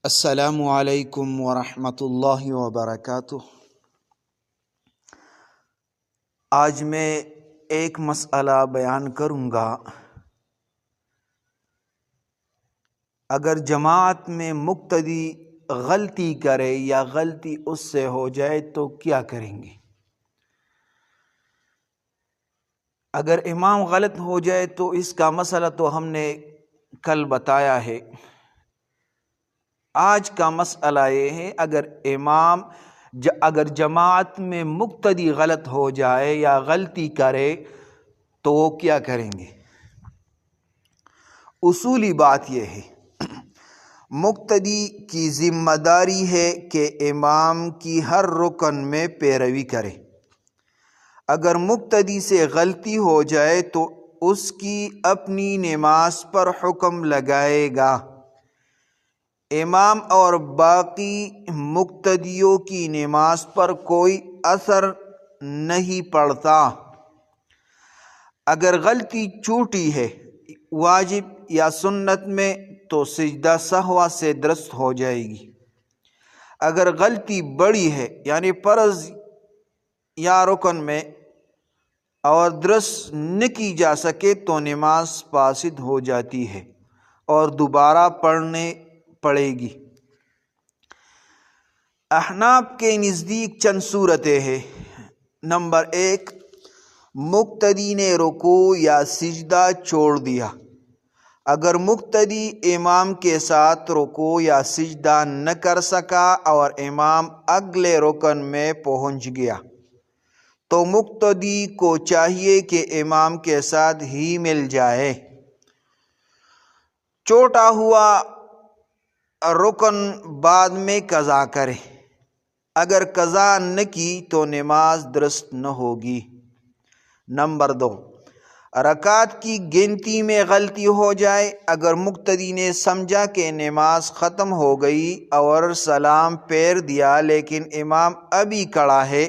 السلام علیکم ورحمۃ اللہ وبرکاتہ۔ آج میں ایک مسئلہ بیان کروں گا۔ اگر جماعت میں مقتدی غلطی کرے یا غلطی اس سے ہو جائے تو کیا کریں گے؟ اگر امام غلط ہو جائے تو اس کا مسئلہ تو ہم نے کل بتایا ہے۔ آج کا مسئلہ یہ ہے، اگر جماعت میں مقتدی غلط ہو جائے یا غلطی کرے تو وہ کیا کریں گے؟ اصولی بات یہ ہے، مقتدی کی ذمہ داری ہے کہ امام کی ہر رکن میں پیروی کرے۔ اگر مقتدی سے غلطی ہو جائے تو اس کی اپنی نماز پر حکم لگائے گا۔ امام اور باقی مقتدیوں کی نماز پر کوئی اثر نہیں پڑتا۔ اگر غلطی چھوٹی ہے واجب یا سنت میں تو سجدہ سہوا سے درست ہو جائے گی۔ اگر غلطی بڑی ہے یعنی فرض یا رکن میں اور درست نہ کی جا سکے تو نماز فاسد ہو جاتی ہے اور دوبارہ پڑھنے پڑے گی۔ احناف کے نزدیک چند صورتیں ہیں۔ نمبر 1، مقتدی نے رکوع یا سجدہ چھوڑ دیا۔ اگر مقتدی امام کے ساتھ رکوع یا سجدہ نہ کر سکا اور امام اگلے رکن میں پہنچ گیا تو مقتدی کو چاہیے کہ امام کے ساتھ ہی مل جائے۔ چھوٹا ہوا رکن بعد میں قضا کرے۔ اگر قضا نہ کی تو نماز درست نہ ہوگی۔ نمبر 2، رکعت کی گنتی میں غلطی ہو جائے۔ اگر مقتدی نے سمجھا کہ نماز ختم ہو گئی اور سلام پھیر دیا لیکن امام ابھی کھڑا ہے،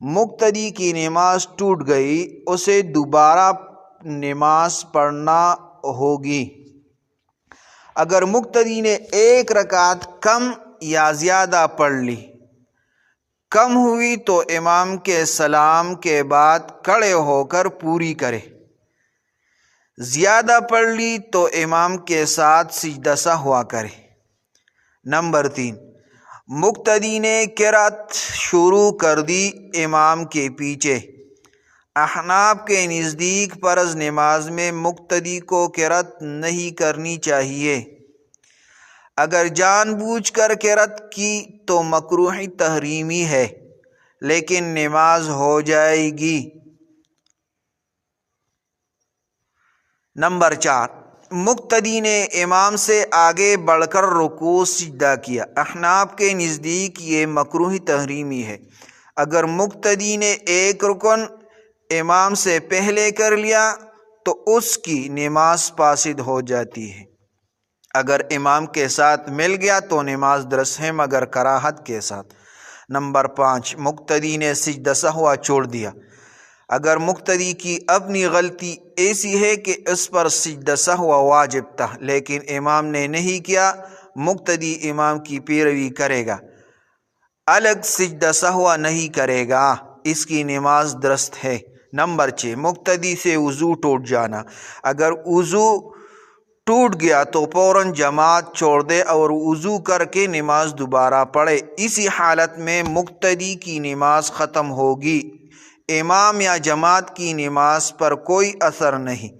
مقتدی کی نماز ٹوٹ گئی، اسے دوبارہ نماز پڑھنا ہوگی۔ اگر مقتدی نے ایک رکعت کم یا زیادہ پڑھ لی، کم ہوئی تو امام کے سلام کے بعد کھڑے ہو کر پوری کرے۔ زیادہ پڑھ لی تو امام کے ساتھ سجدہ سہوا کرے۔ نمبر 3، مقتدی نے قرأت شروع کر دی امام کے پیچھے۔ احناف کے نزدیک فرض نماز میں مقتدی کو قرأت نہیں کرنی چاہیے۔ اگر جان بوجھ کر قرأت کی تو مکروہ تحریمی ہے لیکن نماز ہو جائے گی۔ نمبر 4، مقتدی نے امام سے آگے بڑھ کر رکوع سجدہ کیا۔ احناف کے نزدیک یہ مکروہ تحریمی ہے۔ اگر مقتدی نے ایک رکن امام سے پہلے کر لیا تو اس کی نماز فاسد ہو جاتی ہے۔ اگر امام کے ساتھ مل گیا تو نماز درست ہے مگر کراہت کے ساتھ۔ نمبر 5، مقتدی نے سجدہ سہوا چھوڑ دیا۔ اگر مقتدی کی اپنی غلطی ایسی ہے کہ اس پر سجدہ سہوا واجب تھا لیکن امام نے نہیں کیا، مقتدی امام کی پیروی کرے گا، الگ سجدہ سہوا نہیں کرے گا، اس کی نماز درست ہے۔ نمبر 6، مقتدی سے وضو ٹوٹ جانا۔ اگر وضو ٹوٹ گیا تو فوراً جماعت چھوڑ دے اور وضو کر کے نماز دوبارہ پڑھے۔ اسی حالت میں مقتدی کی نماز ختم ہوگی، امام یا جماعت کی نماز پر کوئی اثر نہیں۔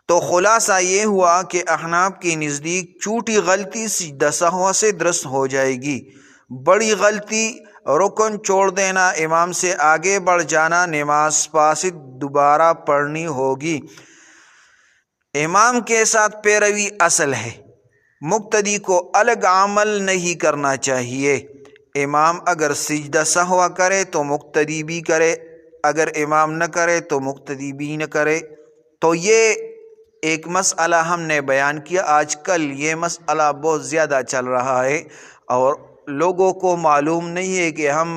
تو خلاصہ یہ ہوا کہ احناف کے نزدیک چھوٹی غلطی سجدہ سہوا سے درست ہو جائے گی، بڑی غلطی رکن چھوڑ دینا، امام سے آگے بڑھ جانا، نماز فاسد دوبارہ پڑھنی ہوگی۔ امام کے ساتھ پیروی اصل ہے، مقتدی کو الگ عمل نہیں کرنا چاہیے۔ امام اگر سجدہ سہوا کرے تو مقتدی بھی کرے، اگر امام نہ کرے تو مقتدی بھی نہ کرے۔ تو یہ ایک مسئلہ ہم نے بیان کیا۔ آج کل یہ مسئلہ بہت زیادہ چل رہا ہے اور لوگوں کو معلوم نہیں ہے کہ ہم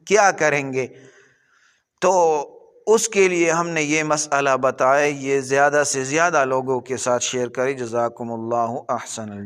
کیا کریں گے، تو اس کے لیے ہم نے یہ مسئلہ بتایا۔ یہ زیادہ سے زیادہ لوگوں کے ساتھ شیئر کریں۔ جزاکم اللہ احسن۔